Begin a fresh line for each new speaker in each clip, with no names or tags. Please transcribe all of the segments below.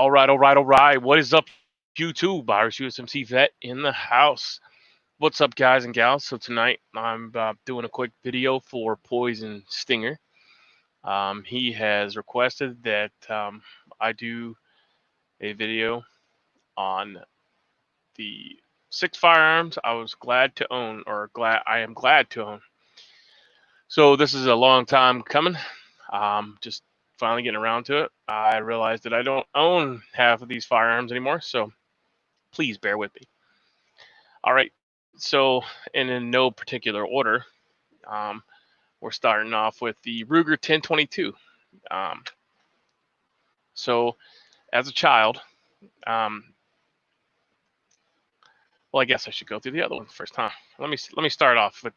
All right. What is up, YouTube? Irish USMC Vet in the house. What's up, guys and gals? So tonight I'm doing a quick video for Poison Stinger. He has requested that I do a video on the 6 firearms I was glad to own, or I am glad to own. So this is a long time coming. Just finally getting around to it. I realized that I don't own half of these firearms anymore, so please bear with me. All right, so in no particular order, we're starting off with the Ruger 1022. So as a child, well, I guess I should go through the other ones first, huh? Let me start off with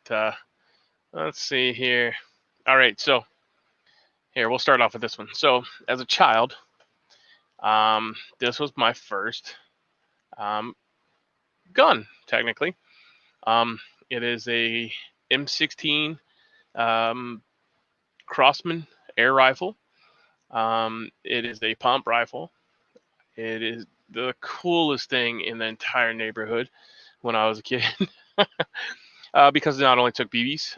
let's see here. All right, so here we'll start off with this one. So as a child, this was my first gun, technically. It is a M16 Crosman air rifle. It is a pump rifle. It is the coolest thing in the entire neighborhood when I was a kid because it not only took BBs,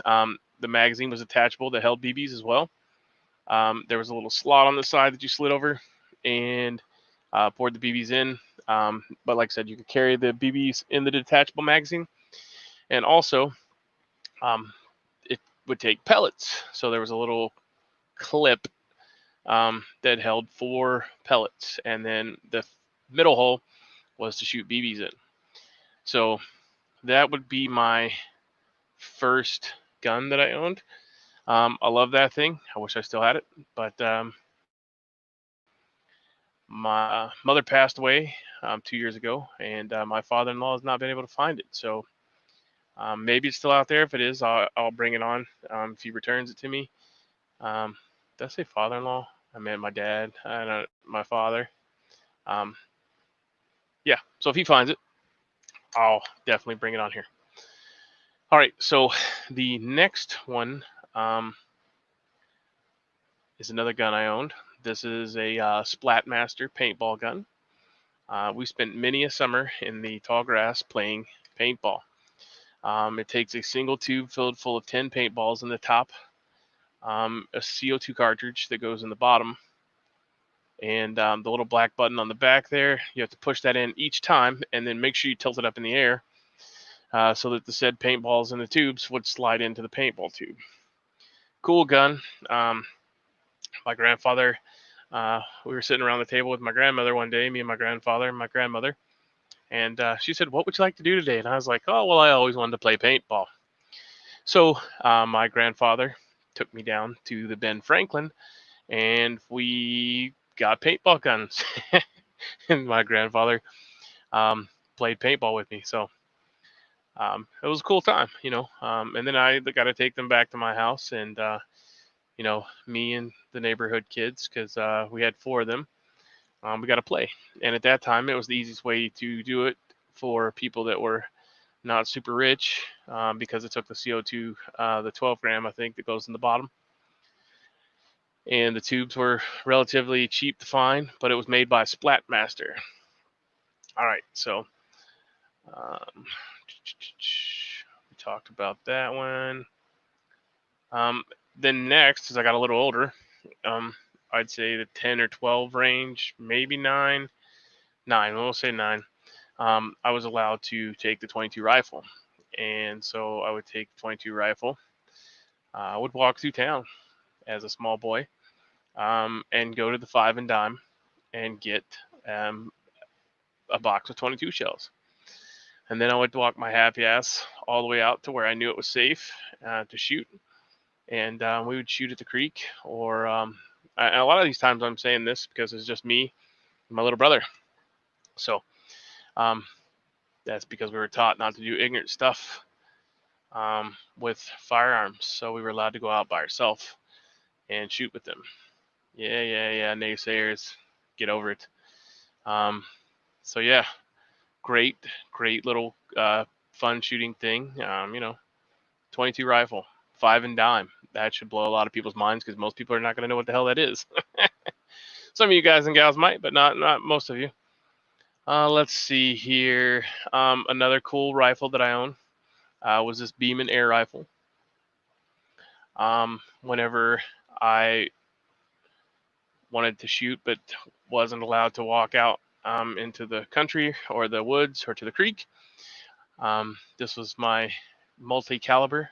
the magazine was attachable that held BBs as well. There was a little slot on the side that you slid over and poured the BBs in. But like I said, you could carry the BBs in the detachable magazine. And also, it would take pellets. So there was a little clip that held 4 pellets. And then the middle hole was to shoot BBs in. So that would be my first gun that I owned. I love that thing. I wish I still had it. But my mother passed away 2 years ago, and my father-in-law has not been able to find it. So maybe it's still out there. If it is, I'll bring it on if he returns it to me. Did I say father-in-law? I meant my dad and my father. Yeah, so if he finds it, I'll definitely bring it on here. All right, so the next one is another gun I owned. This is a Splatmaster paintball gun. We spent many a summer in the tall grass playing paintball. It takes a single tube filled full of 10 paintballs in the top, a CO2 cartridge that goes in the bottom, and the little black button on the back there. You have to push that in each time, and then make sure you tilt it up in the air so that the said paintballs in the tubes would slide into the paintball tube. Cool gun. My grandfather, we were sitting around the table with my grandmother one day, me and my grandfather and my grandmother, and she said, "What would you like to do today?" And I was like, "Oh, well, I always wanted to play paintball." So my grandfather took me down to the Ben Franklin, and we got paintball guns. And my grandfather played paintball with me. So it was a cool time, you know. And then I got to take them back to my house, and you know, me and the neighborhood kids, because we had 4 of them, we got to play. And at that time, it was the easiest way to do it for people that were not super rich, because it took the CO2, the 12 gram, I think, that goes in the bottom. And the tubes were relatively cheap to find, but it was made by Splatmaster. All right, so we talked about that one. Then next, as I got a little older, I'd say the 10 or 12 range, maybe 9. We'll say 9. I was allowed to take the 22 rifle. And so I would take the 22 rifle. I would walk through town as a small boy and go to the 5 and dime and get a box of 22 shells. And then I would walk my happy ass all the way out to where I knew it was safe to shoot. And we would shoot at the creek, or and a lot of these times I'm saying this because it's just me and my little brother. So that's because we were taught not to do ignorant stuff with firearms. So we were allowed to go out by ourselves and shoot with them. Yeah, naysayers, get over it. So yeah, great little fun shooting thing. You know, 22 rifle, 5 and dime. That should blow a lot of people's minds because most people are not going to know what the hell that is. Some of you guys and gals might, but not most of you. Let's see here. Another cool rifle that I own was this Beeman air rifle. Whenever I wanted to shoot but wasn't allowed to walk out into the country or the woods or to the creek, this was my multi-caliber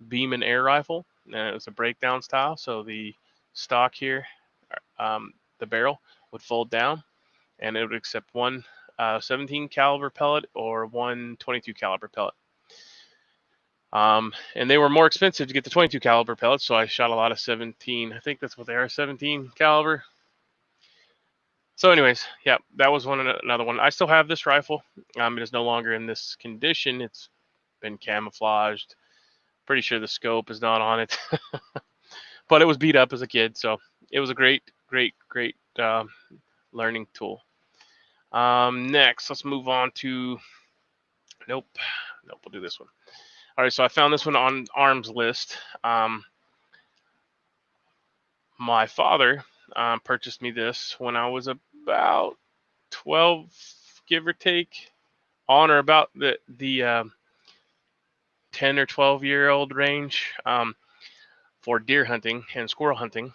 Beeman air rifle, and it was a breakdown style. So the stock here, the barrel would fold down, and it would accept one 17 caliber pellet or one 22 caliber pellet. And they were more expensive to get the 22 caliber pellets, so I shot a lot of 17. I think that's what they are, 17 caliber. So anyways, yeah, that was another one. I still have this rifle. It is no longer in this condition. It's been camouflaged. Pretty sure the scope is not on it. But it was beat up as a kid, so it was a great learning tool. Next, let's move on to, nope, we'll do this one. All right, so I found this one on Arms list. My father purchased me this when I was about 12, give or take, on or about the 10 or 12-year-old range, for deer hunting and squirrel hunting.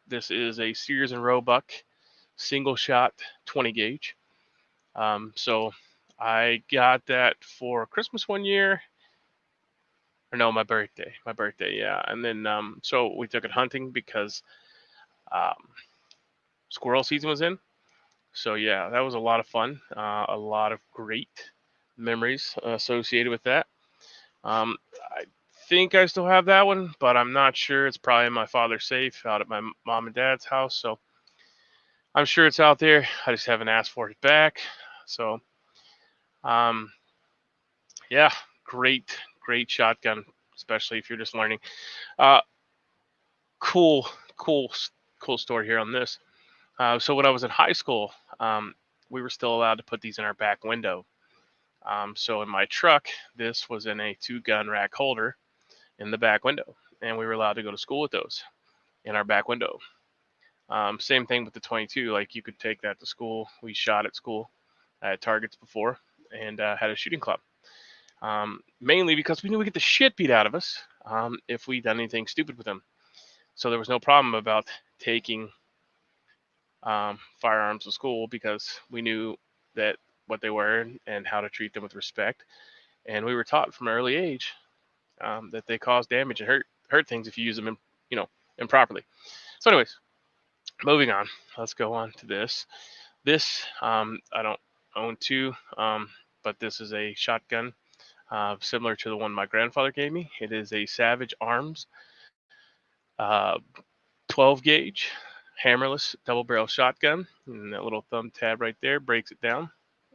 This is a Sears and Roebuck single shot 20 gauge. So I got that for Christmas one year. Or no, my birthday, yeah. And then so we took it hunting because squirrel season was in. So yeah, that was a lot of fun. A lot of great memories associated with that. I think I still have that one, but I'm not sure. It's probably in my father's safe out at my mom and dad's house. So I'm sure it's out there. I just haven't asked for it back. So yeah, great shotgun, especially if you're just learning. Cool story here on this. So when I was in high school, we were still allowed to put these in our back window. So in my truck, this was in a 2-gun rack holder in the back window, and we were allowed to go to school with those in our back window. Same thing with the 22. Like, you could take that to school. We shot at school at targets before, and had a shooting club. Mainly because we knew we'd get the shit beat out of us if we done anything stupid with them. So there was no problem about taking firearms to school, because we knew that what they were and how to treat them with respect. And we were taught from an early age that they cause damage and hurt things if you use them improperly. So anyways, moving on. Let's go on to this. This, I don't own two, but this is a shotgun similar to the one my grandfather gave me. It is a Savage Arms 12 gauge hammerless double barrel shotgun, and that little thumb tab right there breaks it down.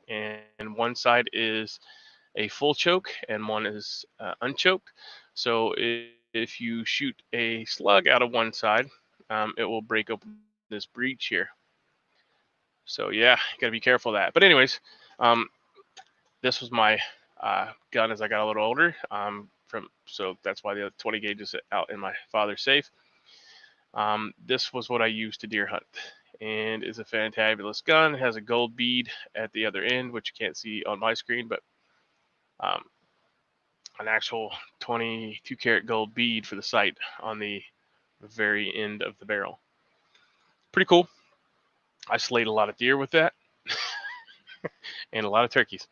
And one side is a full choke and one is unchoked. So if you shoot a slug out of one side, it will break open this breech here. So yeah, gotta be careful of that. But anyways, this was my gun as I got a little older. So that's why the 20 gauge is out in my father's safe. This was what I used to deer hunt, and is a fantabulous gun. It has a gold bead at the other end, which you can't see on my screen, but an actual 22 karat gold bead for the sight on the very end of the barrel. Pretty cool. I slayed a lot of deer with that, and a lot of turkeys,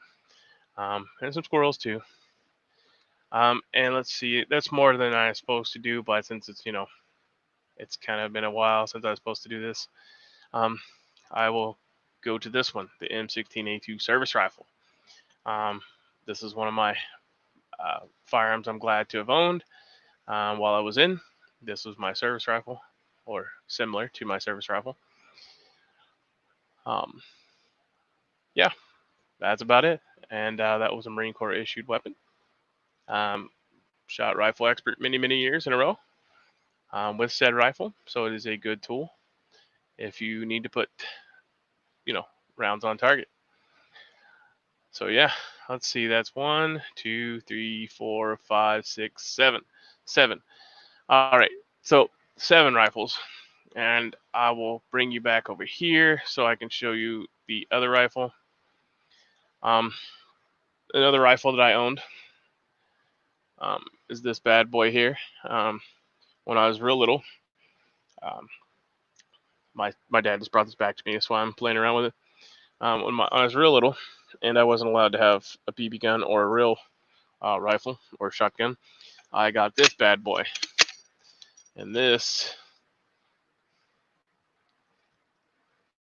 and some squirrels too. And let's see, that's more than I'm supposed to do, but since it's, it's kind of been a while since I was supposed to do this, I will go to this one, the M16A2 service rifle. This is one of my firearms I'm glad to have owned while I was in. This was my service rifle, or similar to my service rifle. Yeah, that's about it. And that was a Marine Corps issued weapon. Shot rifle expert many years in a row with said rifle, so it is a good tool if you need to put, rounds on target. So yeah, let's see, that's 1, 2, 3, 4, 5, 6, 7. All right, so 7 rifles. And I will bring you back over here so I can show you the other rifle. Another rifle that I owned is this bad boy here. When I was real little, my dad just brought this back to me. That's why I'm playing around with it. When I was real little, and I wasn't allowed to have a BB gun or a real rifle or shotgun, I got this bad boy. And this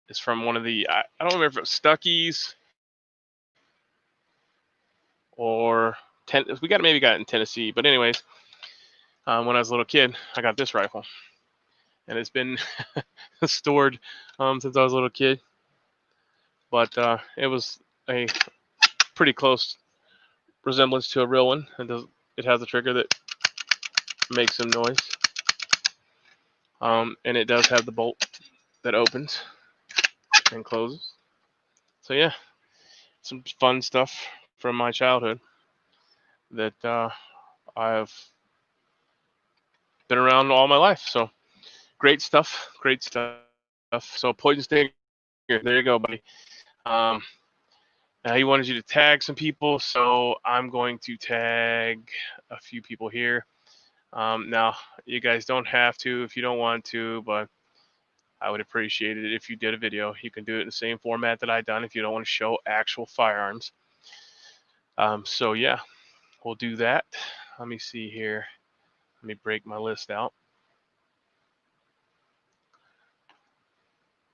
is from one of the, I don't remember if it was Stuckey's or we maybe got it in Tennessee. But anyways, when I was a little kid, I got this rifle, and it's been stored since I was a little kid. But it was a pretty close resemblance to a real one. It has a trigger that makes some noise, and it does have the bolt that opens and closes. So yeah, some fun stuff from my childhood that I've been around all my life. So great stuff. So poisonstinger, there you go, buddy. He wanted you to tag some people, so I'm going to tag a few people here. Now, you guys don't have to if you don't want to, but I would appreciate it if you did a video. You can do it in the same format that I've done if you don't want to show actual firearms. So yeah, we'll do that. Let me see here. Let me break my list out.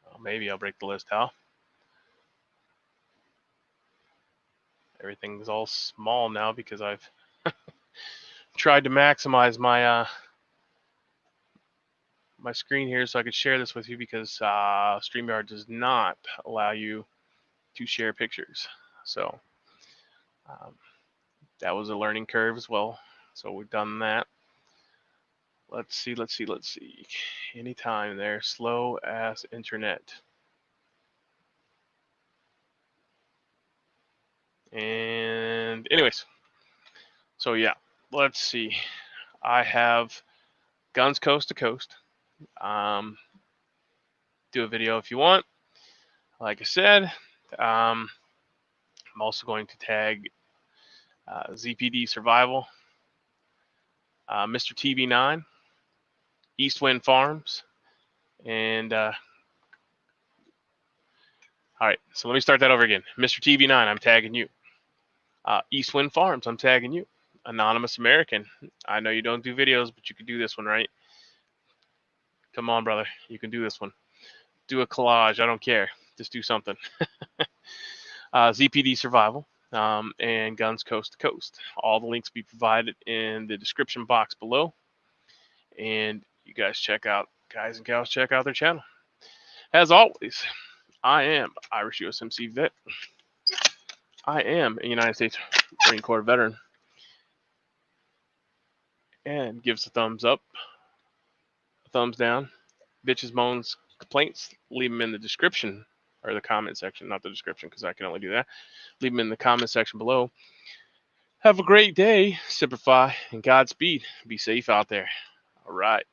Well, maybe I'll break the list out. Everything's all small now because I've tried to maximize my my screen here so I could share this with you, because StreamYard does not allow you to share pictures. So that was a learning curve as well. So we've done that. Let's see. Anytime there, slow ass internet. And anyways, so yeah, let's see. I have guns coast to coast. Do a video if you want. Like I said, I'm also going to tag ZPD Survival, Mr. TV9, Eastwind Farms, and all right, so let me start that over again. Mr. TV9, I'm tagging you. Eastwind Farms, I'm tagging you. Anonymous American, I know you don't do videos, but you can do this one, right? Come on, brother, you can do this one. Do a collage, I don't care. Just do something. ZPD Survival, and Guns Coast to Coast. All the links will be provided in the description box below. And you guys guys and gals, check out their channel. As always, I am Irish USMC Vet. I am a United States Marine Corps veteran. And gives a thumbs up, a thumbs down. Bitches, moans, complaints, leave them in the description, or the comment section, not the description, because I can only do that. Leave them in the comment section below. Have a great day, Semper Fi, and Godspeed. Be safe out there. All right.